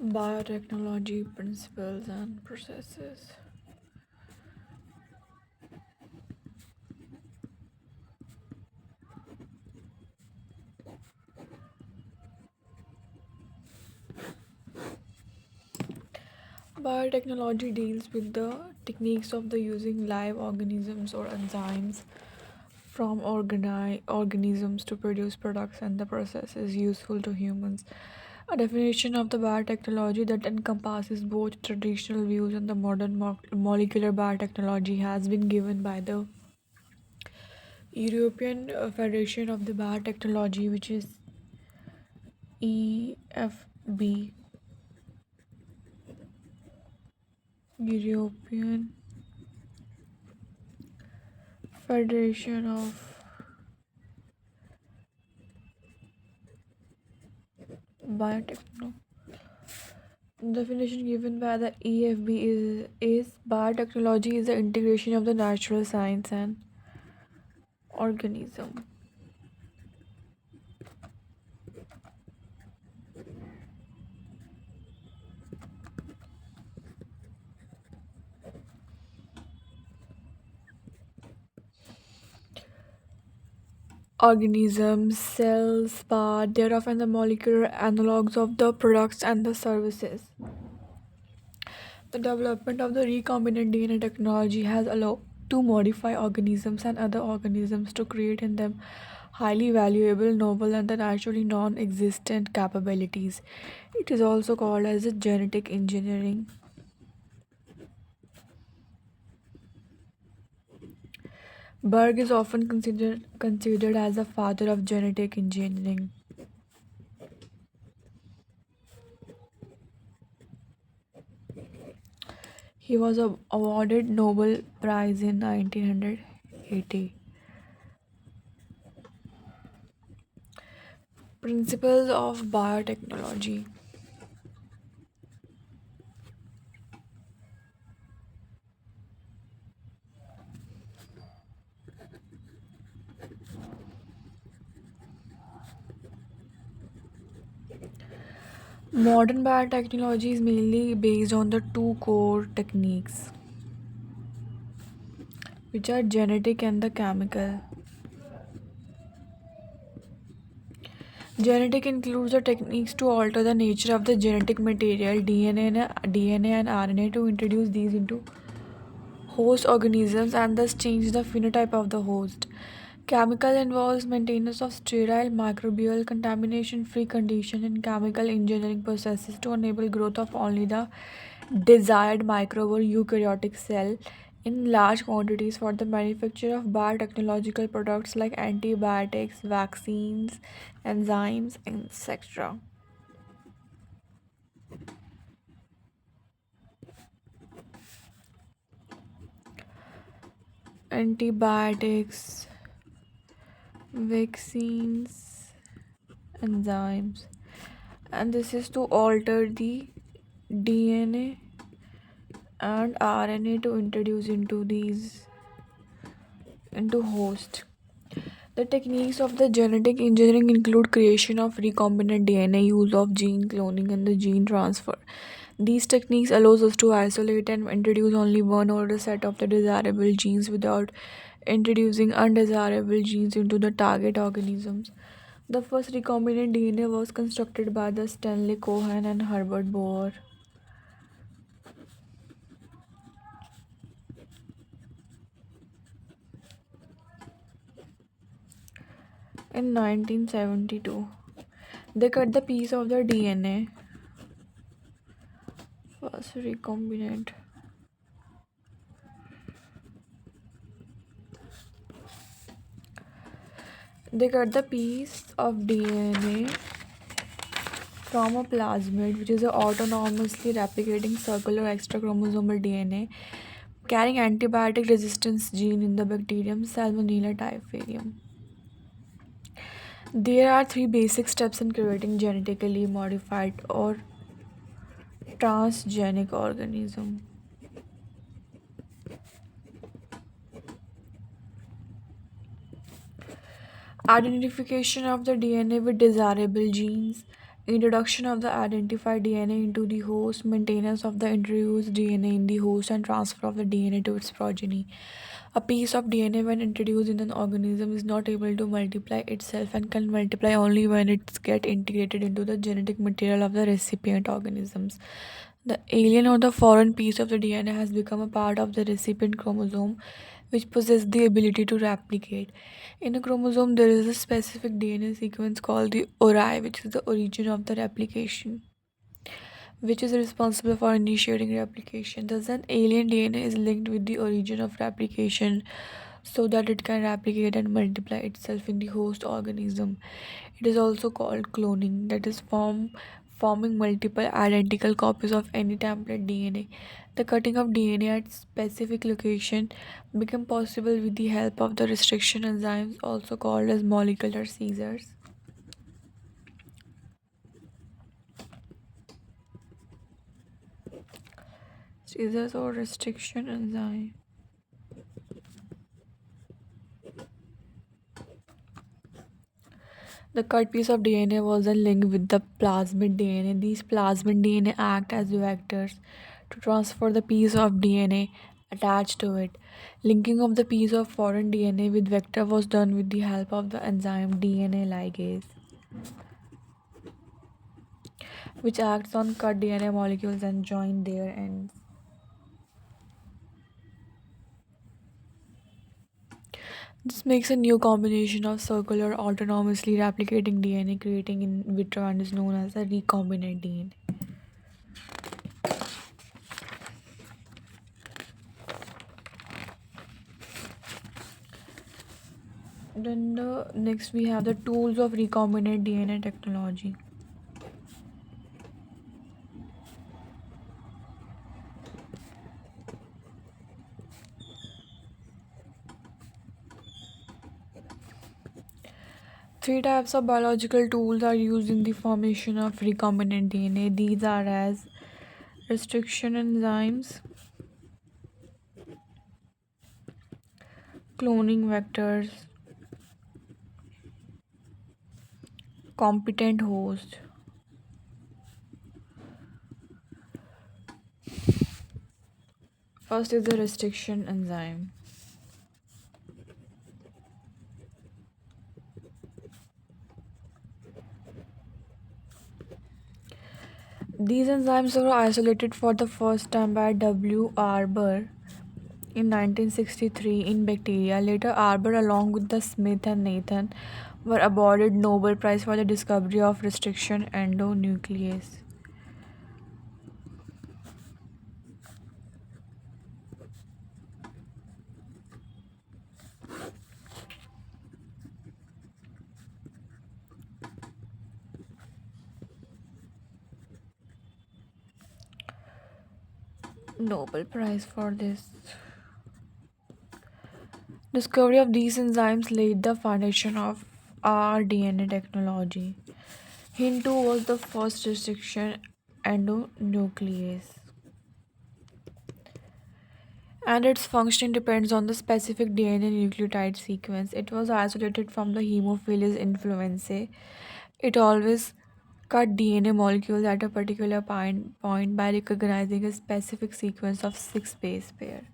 Biotechnology principles and processes. Biotechnology deals with the techniques of the using live organisms or enzymes from organisms to produce products, and the process is useful to humans. A definition of the biotechnology that encompasses both traditional views and the modern molecular biotechnology has been given by the European Federation of the Biotechnology, which is EFB, European Federation of Biotechnology. Definition given by the EFB is biotechnology is the integration of the natural science and organism. Organisms, cells, part thereof, and the molecular analogues of the products and the services. The development of the recombinant DNA technology has allowed to modify organisms and other organisms to create in them highly valuable, novel, and the naturally non existent capabilities. It is also called as a genetic engineering. Berg is often considered as the father of genetic engineering. He was awarded Nobel Prize in 1980. Principles of biotechnology. Modern biotechnology is mainly based on the two core techniques, which are genetic and the chemical. Genetic includes the techniques to alter the nature of the genetic material DNA and RNA to introduce these into host organisms and thus change the phenotype of the host. Chemical involves maintenance of sterile microbial contamination free condition in chemical engineering processes to enable growth of only the desired microbe or eukaryotic cell in large quantities for the manufacture of biotechnological products like antibiotics, vaccines, enzymes, etc. Antibiotics, vaccines, enzymes, and this is to alter the DNA and RNA to introduce into host. The techniques of the genetic engineering include creation of recombinant DNA, use of gene cloning, and the gene transfer. These techniques allows us to isolate and introduce only one or a set of the desirable genes without introducing undesirable genes into the target organisms. The first recombinant DNA was constructed by the Stanley Cohen and Herbert Boer in 1972. They cut the piece of the DNA, first recombinant. They cut the piece of DNA from a plasmid, which is a autonomously replicating circular extrachromosomal DNA carrying antibiotic resistance gene in the bacterium Salmonella typhimurium. There are three basic steps in creating genetically modified or transgenic organism. Identification of the DNA with desirable genes, Introduction of the identified DNA into the host, maintenance of the introduced DNA in the host, and transfer of the DNA to its progeny. A piece of DNA, when introduced in an organism, is not able to multiply itself and can multiply only when it gets integrated into the genetic material of the recipient organisms. The alien or the foreign piece of the DNA has become a part of the recipient chromosome, which possess the ability to replicate. In a chromosome, there is a specific DNA sequence called the ori, which is the origin of the replication, which is responsible for initiating replication. Thus, an alien DNA is linked with the origin of replication so that it can replicate and multiply itself in the host organism. It is also called cloning, that is, forming multiple identical copies of any template DNA. The cutting of DNA at specific location became possible with the help of the restriction enzymes, also called as molecular scissors. Scissors or restriction enzyme. The cut piece of DNA was then linked with the plasmid DNA. These plasmid DNA act as vectors to transfer the piece of DNA attached to it. Linking of the piece of foreign DNA with vector was done with the help of the enzyme DNA ligase, which acts on cut DNA molecules and join their ends. This makes a new combination of circular autonomously replicating DNA, creating in vitro, and is known as a recombinant DNA. Then the next we have the tools of recombinant DNA technology. Three types of biological tools are used in the formation of recombinant DNA. These are as restriction enzymes, cloning vectors, competent host. First is the restriction enzyme. These enzymes were isolated for the first time by W. Arbor in 1963 in bacteria. Later, Arbor, along with the Smith and Nathan, were awarded Nobel Prize for the discovery of restriction endonuclease. Nobel Prize for this. Discovery of these enzymes laid the foundation of rDNA technology. Hin2 was the first restriction endonuclease, and its function depends on the specific DNA nucleotide sequence. It was isolated from the Haemophilus influenzae. It always cut DNA molecules at a particular point by recognizing a specific sequence of six base pair.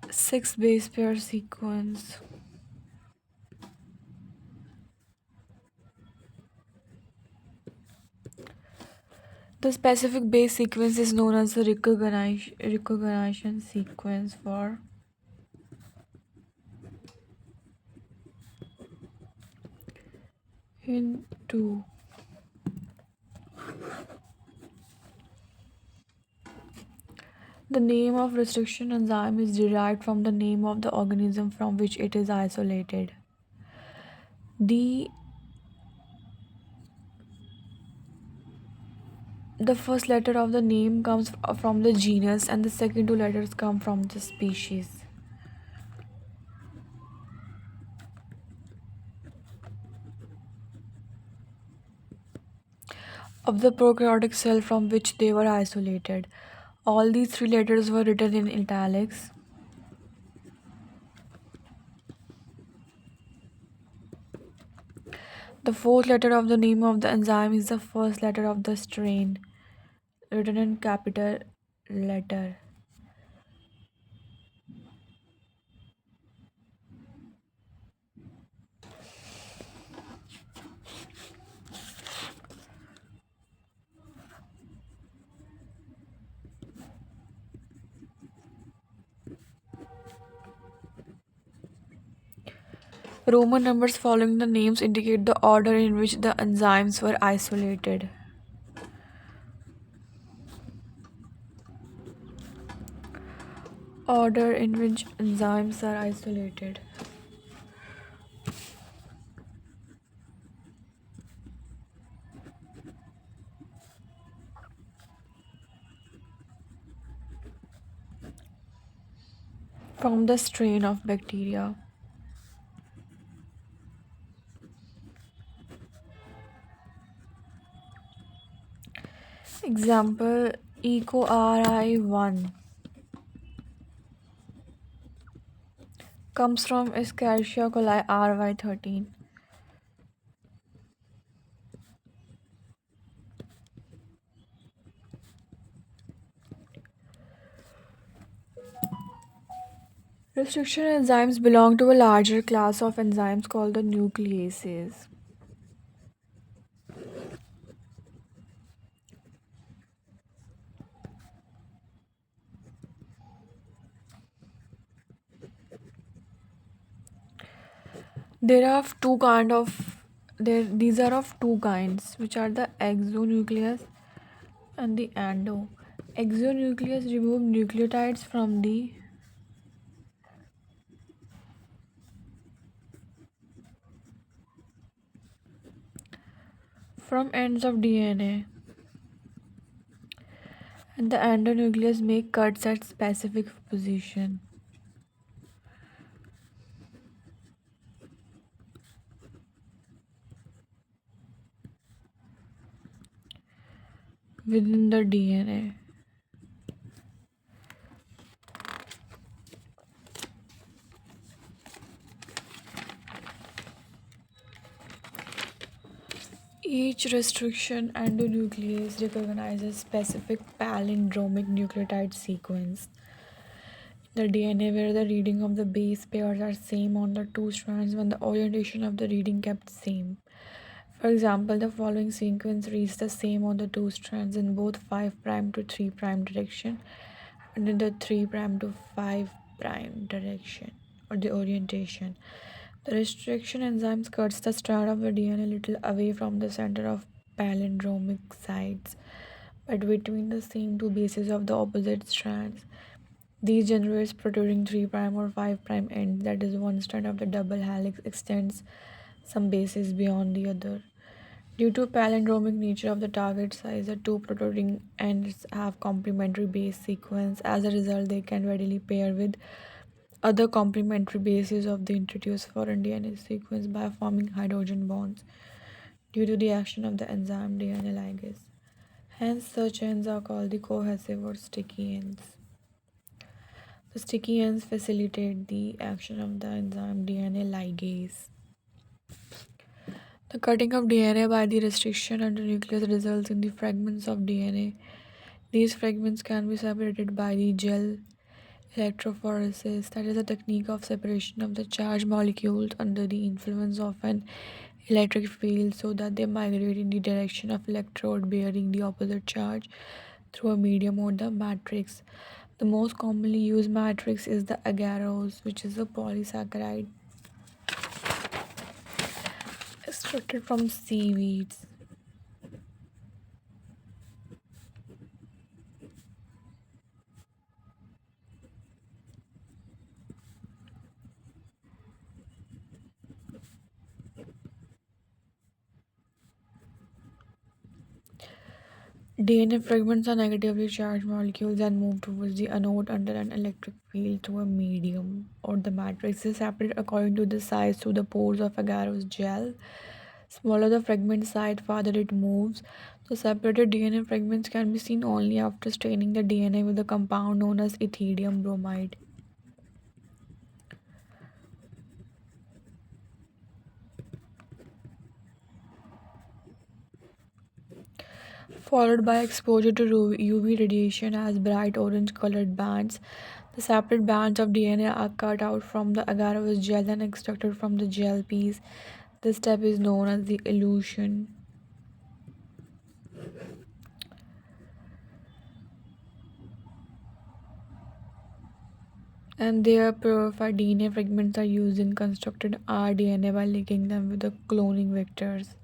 Six base pair sequence. The specific base sequence is known as the recognition sequence for Hin2. The name of restriction enzyme is derived from the name of the organism from which it is isolated. The the first letter of the name comes from the genus and the second two letters come from the species. of the prokaryotic cell from which they were isolated. All these three letters were written in italics. The fourth letter of the name of the enzyme is the first letter of the strain, written in capital letter. Roman numbers following the names indicate the order in which the enzymes were isolated. Order in which enzymes are isolated. From the strain of bacteria. Example Eco RI1 comes from Escherichia coli RY13. Restriction enzymes belong to a larger class of enzymes called the nucleases. There are two kind of these are of two kinds, which are the exonuclease and the endo. Exonuclease remove nucleotides from ends of DNA, and the endonuclease make cuts at specific position within the DNA. Each restriction endonuclease recognizes specific palindromic nucleotide sequence in the DNA where the reading of the base pairs are same on the two strands when the orientation of the reading kept same. For example, the following sequence reads the same on the two strands in both 5' to 3' direction and in the 3' to 5' direction or the orientation. The restriction enzyme cuts the strand of the DNA a little away from the center of palindromic sites, but between the same two bases of the opposite strands. These generates protruding 3' or 5' ends, that is, one strand of the double helix extends some bases beyond the other. Due to palindromic nature of the target size, the two protruding ends have complementary base sequence. As a result, they can readily pair with other complementary bases of the introduced foreign DNA sequence by forming hydrogen bonds due to the action of the enzyme DNA ligase. Hence, such ends are called the cohesive or sticky ends. The sticky ends facilitate the action of the enzyme DNA ligase. The cutting of DNA by the restriction under nucleus results in the fragments of DNA. These fragments can be separated by the gel electrophoresis, that is a technique of separation of the charged molecules under the influence of an electric field so that they migrate in the direction of electrode bearing the opposite charge through a medium or the matrix. The most commonly used matrix is the agarose, which is a polysaccharide extracted from seaweeds. DNA fragments are negatively charged molecules and move towards the anode under an electric field through a medium or the matrix is separated according to the size through the pores of agarose gel. Smaller the fragment size, farther it moves The separated DNA fragments can be seen only after staining the DNA with a compound known as ethidium bromide. Followed by exposure to UV radiation as bright orange colored bands. The separate bands of DNA are cut out from the agarose gel and extracted from the gel piece. This step is known as the elution. And their purified DNA fragments are used in constructed rDNA by linking them with the cloning vectors.